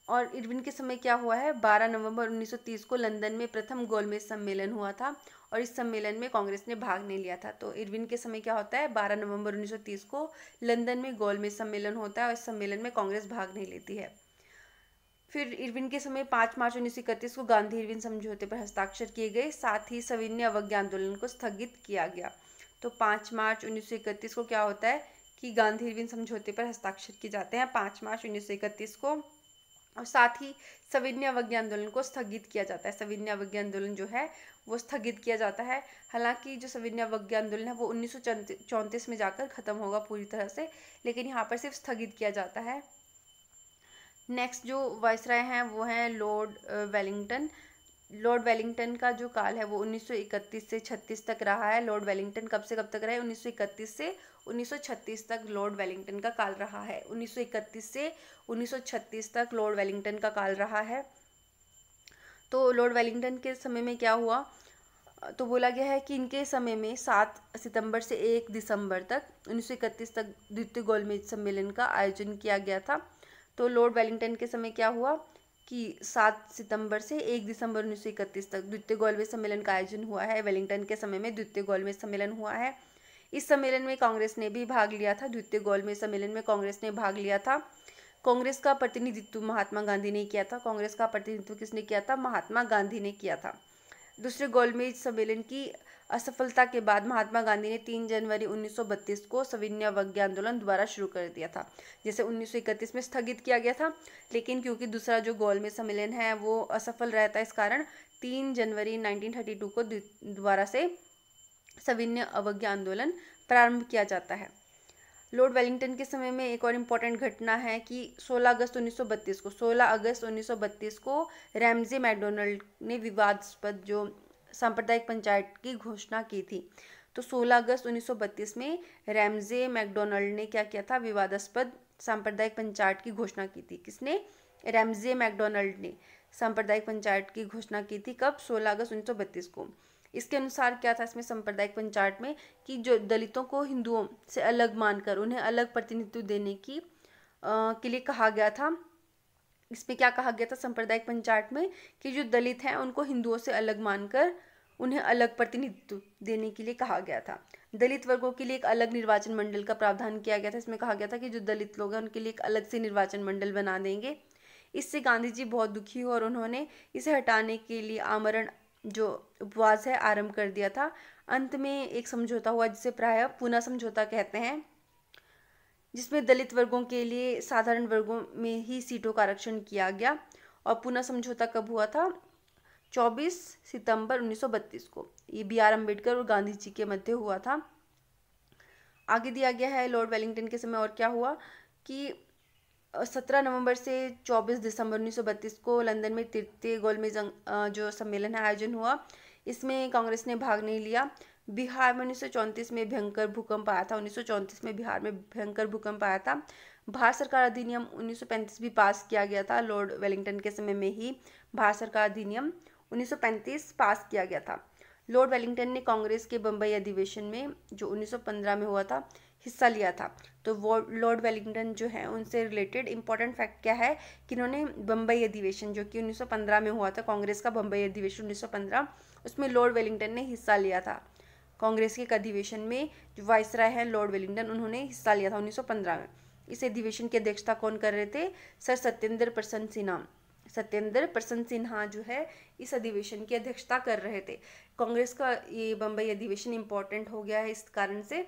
और इरविन के समय क्या हुआ है, 12 नवंबर 1930 को लंदन में प्रथम गोलमेज सम्मेलन हुआ था और इस सम्मेलन में कांग्रेस ने भाग नहीं लिया था। तो इरविन के समय क्या होता है, 12 नवंबर 1930 को लंदन में गोलमेज सम्मेलन होता है और इस सम्मेलन में कांग्रेस भाग नहीं लेती है। फिर इरविन के समय 5 मार्च 1931 को गांधी इरविन समझौते पर हस्ताक्षर किए गए, साथ ही सविनय अवज्ञा आंदोलन को स्थगित किया गया। तो 5 मार्च 1931 को क्या होता है कि गांधी इरविन समझौते पर हस्ताक्षर किए जाते हैं 5 मार्च 1931 को, और साथ ही सविनय अवज्ञा आंदोलन को स्थगित किया जाता है। सविनय अवज्ञा आंदोलन जो है वो स्थगित किया जाता है। हालांकि जो सविनय अवज्ञा आंदोलन है वो 1934 में जाकर खत्म होगा पूरी तरह से, लेकिन यहाँ पर सिर्फ स्थगित किया जाता है। नेक्स्ट जो वायसराय हैं वो हैं लॉर्ड वेलिंगटन। लॉर्ड वेलिंगटन का जो काल है वो 1931 से 36 तक रहा है। लॉर्ड वेलिंगटन कब से कब तक रहे, 1931 से 1936 तक लॉर्ड वेलिंगटन का काल रहा है। 1931 से 1936 तक लॉर्ड वेलिंगटन का काल रहा है। तो लॉर्ड वेलिंगटन के समय में क्या हुआ, तो बोला गया है कि इनके समय में 7 सितंबर से 1 दिसंबर तक 1931 तक द्वितीय गोलमेज सम्मेलन का आयोजन किया गया था। तो लॉर्ड वेलिंगटन के समय क्या हुआ कि 7 सितंबर से 1 दिसंबर 1931 तक द्वितीय गोलमेज सम्मेलन का आयोजन हुआ है। वेलिंगटन के समय में द्वितीय गोलमेज सम्मेलन हुआ है। इस सम्मेलन में कांग्रेस ने भी भाग लिया था। द्वितीय गोलमेज सम्मेलन में कांग्रेस ने भाग लिया था। कांग्रेस का प्रतिनिधित्व महात्मा गांधी ने किया था। कांग्रेस का प्रतिनिधित्व किसने किया था? महात्मा गांधी ने किया था। दूसरे गोलमेज सम्मेलन की असफलता के बाद महात्मा गांधी ने 3 जनवरी 1932 को सविनय अवज्ञा आंदोलन दोबारा शुरू कर दिया था। जैसे 1931 में स्थगित किया गया था, लेकिन क्योंकि दूसरा जो गोलमेज सम्मेलन है वो असफल रहता है, इस कारण 3 जनवरी 1932 को दोबारा से सविनय अवज्ञा आंदोलन प्रारंभ किया जाता है। लॉर्ड वेलिंगटन के समय में एक और इम्पॉर्टेंट घटना है कि 16 अगस्त 1932 को रैमजे मैकडोनल्ड ने विवादास्पद जो सांप्रदायिक पंचायत की घोषणा की थी। तो 16 अगस्त 1932 में रैमजे मैकडोनल्ड ने क्या किया था? विवादास्पद सांप्रदायिक पंचायत की घोषणा की थी। किसने? रैमजे मैकडोनल्ड ने सांप्रदायिक पंचायत की घोषणा की थी। कब? 16 अगस्त 1932 को। इसके अनुसार क्या था इसमें सांप्रदायिक पंचायत में कि जो दलितों को हिंदुओं से अलग मानकर उन्हें अलग प्रतिनिधित्व देने की के लिए कहा गया था। इसमें क्या कहा गया था सांप्रदायिक पंचायत में कि जो दलित हैं उनको हिंदुओं से अलग मानकर उन्हें अलग प्रतिनिधित्व देने के लिए कहा गया था। दलित वर्गों के लिए एक अलग निर्वाचन मंडल का प्रावधान किया गया था। इसमें कहा गया था कि जो दलित लोग हैं उनके लिए एक अलग से निर्वाचन मंडल बना देंगे। इससे गांधी जी बहुत दुखी हुए और उन्होंने इसे हटाने के लिए आमरण जो उपवास है आरंभ कर दिया था। अंत में एक समझौता हुआ जिसे प्रायः पूना समझौता कहते हैं, जिसमें दलित वर्गों के लिए साधारण वर्गों में ही सीटों का आरक्षण किया गया। और पूना समझौता कब हुआ था? 24 सितंबर 1932 को। ये B.R. अम्बेडकर और गांधी जी के मध्य हुआ था। आगे दिया गया है लॉर्ड वेलिंगटन के समय और क्या हुआ कि 17 नवंबर से 24 दिसंबर 1932 को लंदन में तृतीय गोलमेज जो सम्मेलन है आयोजन हुआ। इसमें कांग्रेस ने भाग नहीं लिया। बिहार में 1934 में भयंकर भूकंप आया था। 1934 में बिहार में भयंकर भूकंप आया था। भारत सरकार अधिनियम 1935 भी पास किया गया था। लॉर्ड वेलिंगटन के समय में ही भारत सरकार अधिनियम 1935 पास किया गया था। लॉर्ड वेलिंगटन ने कांग्रेस के बम्बई अधिवेशन में जो 1915 में हुआ था हिस्सा लिया था। तो लॉर्ड वेलिंगटन जो है उनसे रिलेटेड इंपॉर्टेंट फैक्ट क्या है कि इन्होंने बम्बई अधिवेशन जो कि 1915 में हुआ था, कांग्रेस का बम्बई अधिवेशन 1915, उसमें लॉर्ड वेलिंगटन ने हिस्सा लिया था। कांग्रेस के एक अधिवेशन में जो वाइसराय है लॉर्ड वेलिंगटन, उन्होंने हिस्सा लिया था 1915 में। इस अधिवेशन की अध्यक्षता कौन कर रहे थे? सर सत्येंद्र प्रसन्न सिन्हा। सत्येंद्र प्रसन्न सिन्हा जो है इस अधिवेशन की अध्यक्षता कर रहे थे। कांग्रेस का ये बम्बई अधिवेशन इंपॉर्टेंट हो गया है इस कारण से।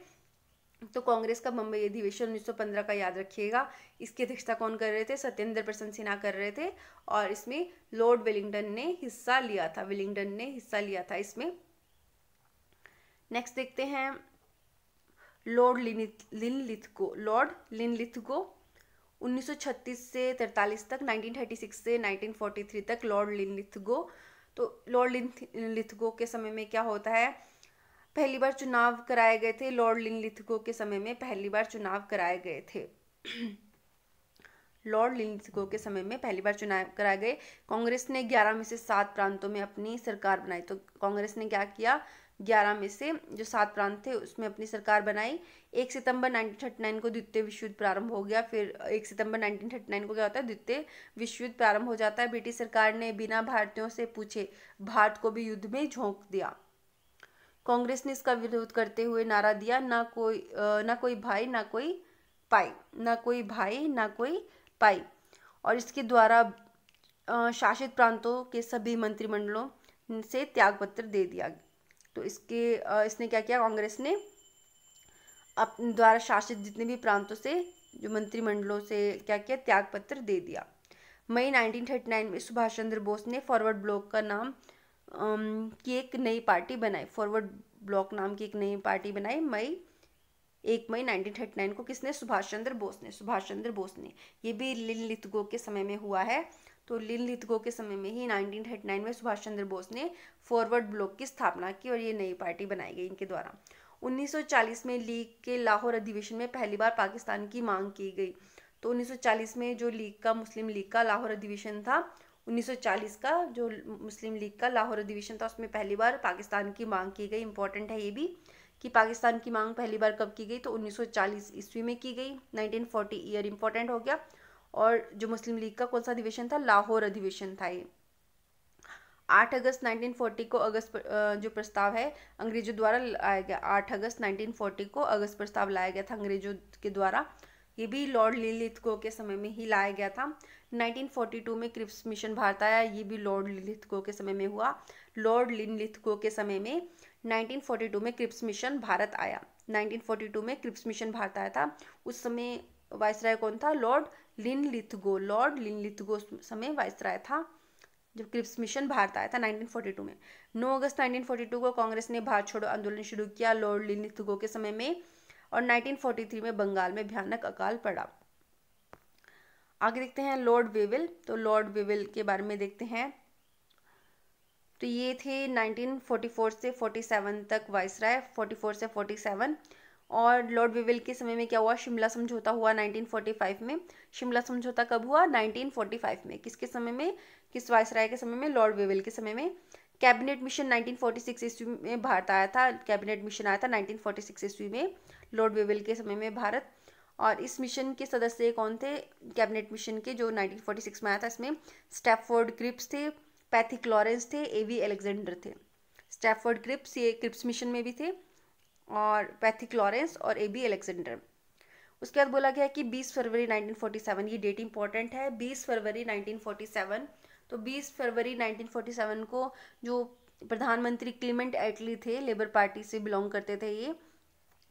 तो कांग्रेस का बम्बई अधिवेशन 1915 का याद रखिएगा। इसकी अध्यक्षता कौन कर रहे थे? सत्येंद्र प्रसन्न सिन्हा कर रहे थे और इसमें लॉर्ड वेलिंगटन ने हिस्सा लिया था। वेलिंगटन ने हिस्सा लिया था इसमें। नेक्स्ट देखते हैं लॉर्ड लिनलिथगो। लॉर्ड लिनलिथगो 1936 से 43 तक, 1936 से 1943 तक लॉर्ड लिनलिथगो। तो लॉर्ड लिनलिथगो के समय में क्या होता है? पहली बार चुनाव कराए गए थे। लॉर्ड लिनलिथगो के समय में पहली बार चुनाव कराए गए थे। लॉर्ड लिनलिथगो के समय में पहली बार चुनाव कराए गए। कांग्रेस ने 11 में से 7 प्रांतों में अपनी सरकार बनाई। तो कांग्रेस ने क्या किया? 11 में से जो 7 प्रांत थे उसमें अपनी सरकार बनाई। 1 सितंबर 1939 को द्वितीय विश्व युद्ध प्रारंभ हो गया। फिर 1 सितंबर 1939 को क्या होता है? द्वितीय विश्व युद्ध प्रारंभ हो जाता है। ब्रिटिश सरकार ने बिना भारतीयों से पूछे भारत को भी युद्ध में झोंक दिया। कांग्रेस ने इसका विरोध करते हुए नारा दिया, ना कोई भाई ना कोई पाई, ना कोई भाई ना कोई पाई। और इसके द्वारा शासित प्रांतों के सभी मंत्रिमंडलों से त्यागपत्र दे दिया। तो इसने क्या किया? कांग्रेस ने अपने द्वारा शासित जितने भी प्रांतों से जो मंत्रिमंडलों से क्या किया? त्यागपत्र दे दिया। मई 1939 में सुभाष चंद्र बोस ने फॉरवर्ड ब्लॉक का नाम की एक नई पार्टी बनाई। फॉरवर्ड ब्लॉक नाम की एक नई पार्टी बनाई 1 मई 1939 को। किसने? सुभाष चंद्र बोस ने। सुभाष चंद्र बोस ने। ये भी लिनलिथगो के समय में हुआ है। तो लिनलिथगो के समय में ही 1939 में सुभाष चंद्र बोस ने फॉरवर्ड ब्लॉक की स्थापना की और ये नई पार्टी बनाई गई इनके द्वारा। 1940 में लीग के लाहौर अधिवेशन में पहली बार पाकिस्तान की मांग की गई। तो 1940 में जो लीग का मुस्लिम लीग का लाहौर अधिवेशन था 1940 का जो मुस्लिम लीग का लाहौर अधिवेशन था उसमें पहली बार पाकिस्तान की मांग की गई। इंपॉर्टेंट है ये भी कि पाकिस्तान की मांग पहली बार कब की गई, तो 1940 ईस्वी में की गई। 1940 ईयर इंपॉर्टेंट हो गया। और जो मुस्लिम लीग का कौन सा अधिवेशन था, लाहौर अधिवेशन था ये। 8 अगस्त 1940 को जो प्रस्ताव है अंग्रेजों द्वारा लाया गया। 8 अगस्त 1940 को अगस्त प्रस्ताव लाया गया था अंग्रेजों के द्वारा। ये भी लॉर्ड लिनलिथगो के समय में ही लाया गया था। 1942 में क्रिप्स मिशन भारत आया, ये भी लॉर्ड लिनलिथगो के समय में हुआ। लॉर्ड लिनलिथगो के समय में 1942 में क्रिप्स मिशन भारत आया। 1942 में क्रिप्स मिशन भारत आया था। उस समय वायसराय कौन था, लॉर्ड लिनलिथगो। लॉर्ड लिनलिथगो उस समय वायसराय था जब क्रिप्स मिशन भारत आया था 1942 में। 9 अगस्त 1942 को कांग्रेस ने भारत छोड़ो आंदोलन शुरू किया लॉर्ड लिनलिथगो के समय में। और 1943 में बंगाल में भयानक अकाल पड़ा। आगे देखते हैं लॉर्ड वेविल। तो लॉर्ड वेविल के बारे में देखते हैं। तो ये थे 1944 से 47 तक वायसराय, 44 से 47। और लॉर्ड वेविल के समय में क्या हुआ, शिमला समझौता हुआ 1945 में। शिमला समझौता कब हुआ, 1945 में। किसके समय में, किस वायसराय के समय में, लॉर्ड वेविल के समय में। कैबिनेट मिशन 1946 ईस्वी में भारत आया था। कैबिनेट मिशन आया था 1946 ईस्वी में लॉर्ड वेविल के समय में भारत। और इस मिशन के सदस्य कौन थे, कैबिनेट मिशन के जो 1946 में आया था, इसमें स्टैफोर्ड क्रिप्स थे, पैथिक लॉरेंस थे, एवी अलेक्जेंडर थे। स्टैफोर्ड क्रिप्स ये क्रिप्स मिशन में भी थे, और पैथिक लॉरेंस और एबी अलेक्जेंडर। उसके बाद बोला गया कि 20 फरवरी 1947, ये डेट इंपॉर्टेंट है, 20 फरवरी 1947। तो 20 फरवरी 1947 को जो प्रधानमंत्री क्लीमेंट एटली थे, लेबर पार्टी से बिलोंग करते थे ये,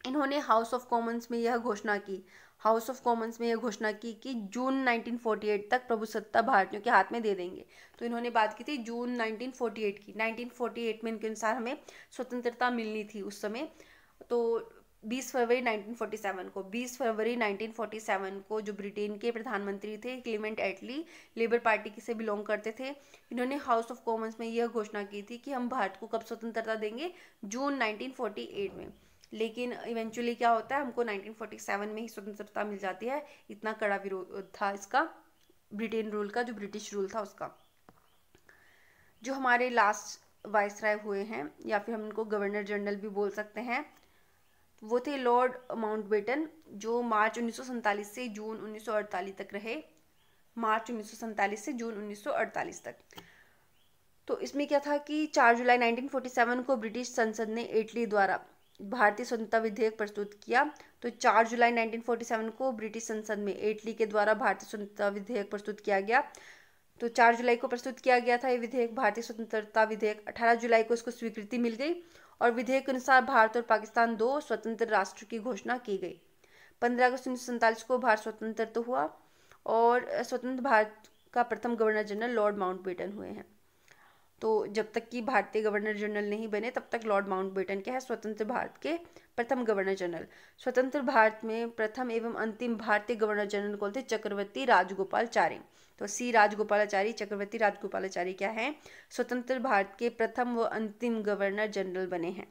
इन्होंने हाउस ऑफ कॉमन्स में यह घोषणा की, हाउस ऑफ कॉमन्स में यह घोषणा की कि जून 1948 तक प्रभुसत्ता भारतीयों के हाथ में दे देंगे। तो इन्होंने बात की थी जून 1948 की। 1948 में इनके अनुसार हमें स्वतंत्रता मिलनी थी उस समय। तो 20 फरवरी 1947 को, 20 फरवरी 1947 को जो ब्रिटेन के प्रधानमंत्री थे क्लीमेंट एटली, लेबर पार्टी से बिलोंग करते थे, इन्होंने हाउस ऑफ कॉमन्स में यह घोषणा की थी कि हम भारत को कब स्वतंत्रता देंगे, जून 1948 में। लेकिन इवेंचुअली क्या होता है, हमको 1947 में ही स्वतंत्रता मिल जाती है। इतना कड़ा विरोध था इसका, ब्रिटेन रूल का, जो ब्रिटिश रूल था उसका। जो हमारे लास्ट वायसराय हुए हैं, या फिर हम इनको गवर्नर जनरल भी बोल सकते हैं, वो थे लॉर्ड माउंटबेटन, जो मार्च 1947 से जून 1948 तक रहे। मार्च 1947 से जून 1948 तक। तो इसमें क्या था कि 4 जुलाई 1947 को ब्रिटिश संसद ने एटली द्वारा भारतीय स्वतंत्रता विधेयक प्रस्तुत किया। तो 4 जुलाई 1947 को ब्रिटिश संसद में एटली के द्वारा भारतीय स्वतंत्रता विधेयक प्रस्तुत किया गया। तो 4 जुलाई को प्रस्तुत किया गया था ये विधेयक, भारतीय स्वतंत्रता विधेयक। 18 जुलाई को इसको स्वीकृति मिल गई और विधेयक के अनुसार भारत और पाकिस्तान 2 स्वतंत्र राष्ट्र की घोषणा की गई। 15 अगस्त 1947 को भारत स्वतंत्र तो हुआ, और स्वतंत्र भारत का प्रथम गवर्नर जनरल लॉर्ड माउंटबेटन हुए हैं। तो जब तक कि भारतीय गवर्नर जनरल नहीं बने तब तक लॉर्ड माउंटबेटन क्या है, स्वतंत्र भारत के प्रथम गवर्नर जनरल। स्वतंत्र भारत में प्रथम एवं अंतिम भारतीय गवर्नर जनरल कौन थे, चक्रवर्ती राजगोपालाचारी। तो सी राजगोपालाचारी, चक्रवर्ती राजगोपालाचारी क्या है, स्वतंत्र भारत के प्रथम व अंतिम गवर्नर जनरल बने हैं।